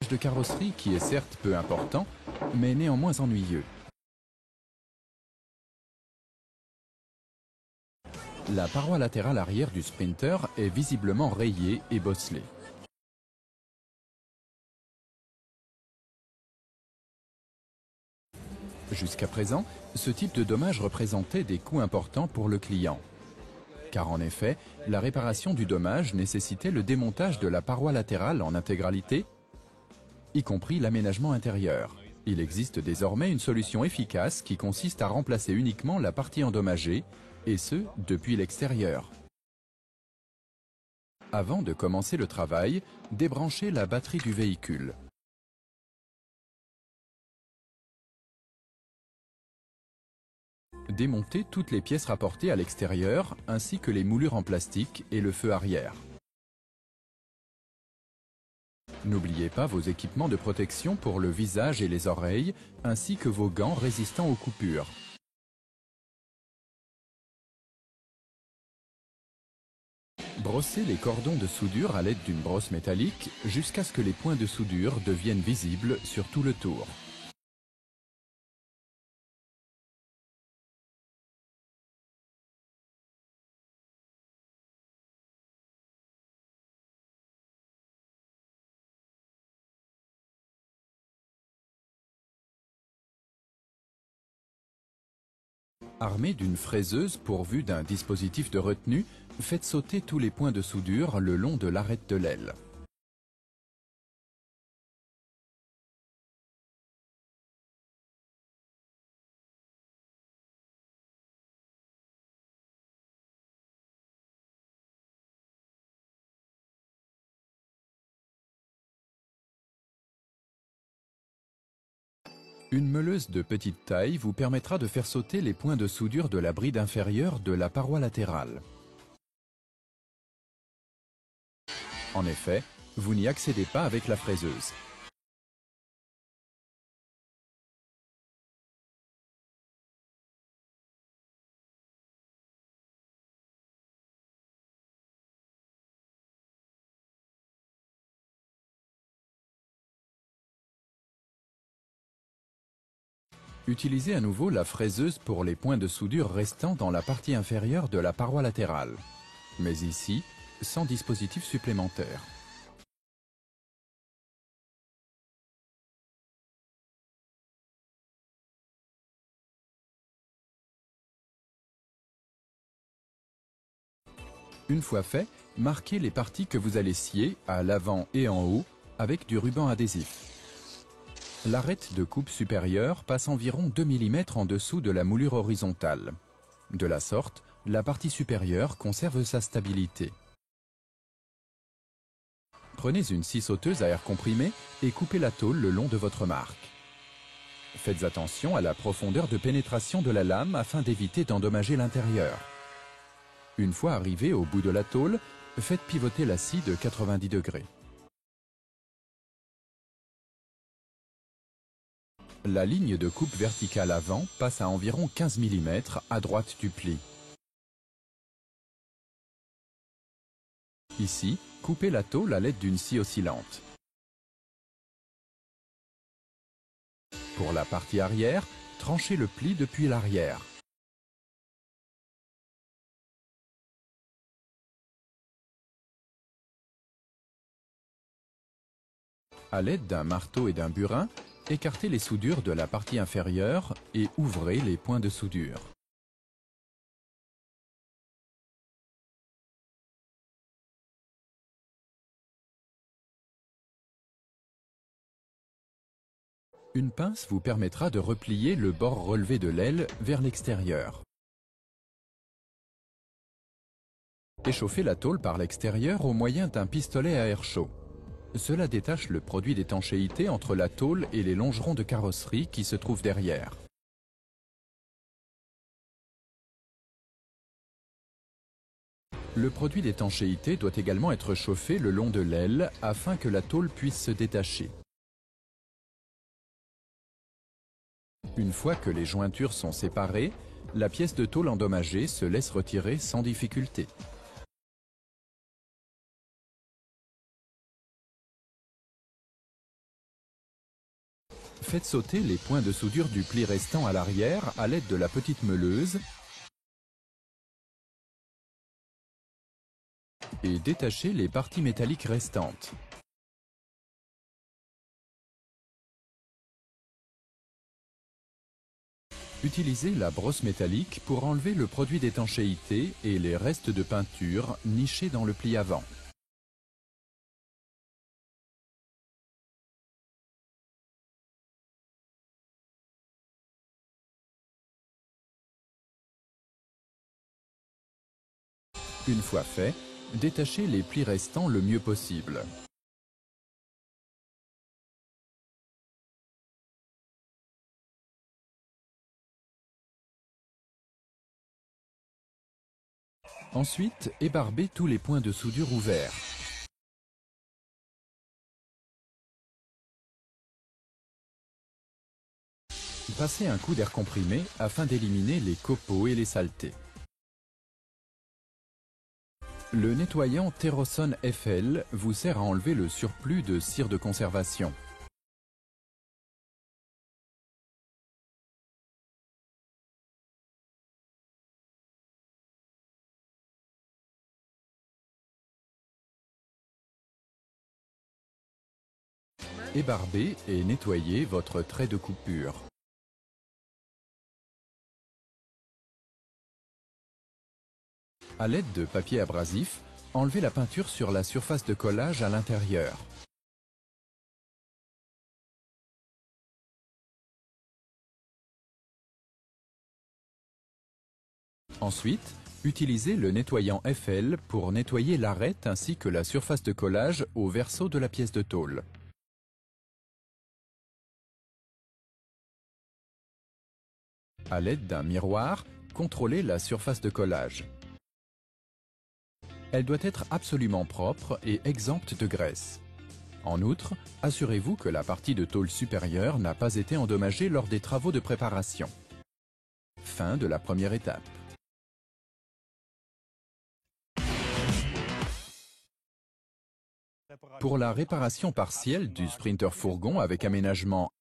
de carrosserie qui est certes peu important, mais néanmoins ennuyeux. La paroi latérale arrière du Sprinter est visiblement rayée et bosselée. Jusqu'à présent, ce type de dommage représentait des coûts importants pour le client. Car en effet, la réparation du dommage nécessitait le démontage de la paroi latérale en intégralité, y compris l'aménagement intérieur. Il existe désormais une solution efficace qui consiste à remplacer uniquement la partie endommagée, et ce, depuis l'extérieur. Avant de commencer le travail, débranchez la batterie du véhicule. Démontez toutes les pièces rapportées à l'extérieur, ainsi que les moulures en plastique et le feu arrière. N'oubliez pas vos équipements de protection pour le visage et les oreilles, ainsi que vos gants résistants aux coupures. Brossez les cordons de soudure à l'aide d'une brosse métallique jusqu'à ce que les points de soudure deviennent visibles sur tout le tour. Armé d'une fraiseuse pourvue d'un dispositif de retenue, faites sauter tous les points de soudure le long de l'arête de l'aile. Une meuleuse de petite taille vous permettra de faire sauter les points de soudure de la bride inférieure de la paroi latérale. En effet, vous n'y accédez pas avec la fraiseuse. Utilisez à nouveau la fraiseuse pour les points de soudure restants dans la partie inférieure de la paroi latérale. Mais ici, sans dispositif supplémentaire. Une fois fait, marquez les parties que vous allez scier à l'avant et en haut avec du ruban adhésif. L'arête de coupe supérieure passe environ 2 mm en dessous de la moulure horizontale. De la sorte, la partie supérieure conserve sa stabilité. Prenez une scie sauteuse à air comprimé et coupez la tôle le long de votre marque. Faites attention à la profondeur de pénétration de la lame afin d'éviter d'endommager l'intérieur. Une fois arrivé au bout de la tôle, faites pivoter la scie de 90 degrés. La ligne de coupe verticale avant passe à environ 15 mm à droite du pli. Ici, coupez la tôle à l'aide d'une scie oscillante. Pour la partie arrière, tranchez le pli depuis l'arrière. À l'aide d'un marteau et d'un burin, écartez les soudures de la partie inférieure et ouvrez les points de soudure. Une pince vous permettra de replier le bord relevé de l'aile vers l'extérieur. Échauffez la tôle par l'extérieur au moyen d'un pistolet à air chaud. Cela détache le produit d'étanchéité entre la tôle et les longerons de carrosserie qui se trouvent derrière. Le produit d'étanchéité doit également être chauffé le long de l'aile afin que la tôle puisse se détacher. Une fois que les jointures sont séparées, la pièce de tôle endommagée se laisse retirer sans difficulté. Faites sauter les points de soudure du pli restant à l'arrière à l'aide de la petite meuleuse et détachez les parties métalliques restantes. Utilisez la brosse métallique pour enlever le produit d'étanchéité et les restes de peinture nichés dans le pli avant. Une fois fait, détachez les plis restants le mieux possible. Ensuite, ébarbez tous les points de soudure ouverts. Passez un coup d'air comprimé afin d'éliminer les copeaux et les saletés. Le nettoyant Terroson FL vous sert à enlever le surplus de cire de conservation. Ébarbez et nettoyez votre trait de coupure. À l'aide de papier abrasif, enlevez la peinture sur la surface de collage à l'intérieur. Ensuite, utilisez le nettoyant FL pour nettoyer l'arête ainsi que la surface de collage au verso de la pièce de tôle. À l'aide d'un miroir, contrôlez la surface de collage. Elle doit être absolument propre et exempte de graisse. En outre, assurez-vous que la partie de tôle supérieure n'a pas été endommagée lors des travaux de préparation. Fin de la première étape. Pour la réparation partielle du Sprinter fourgon avec aménagement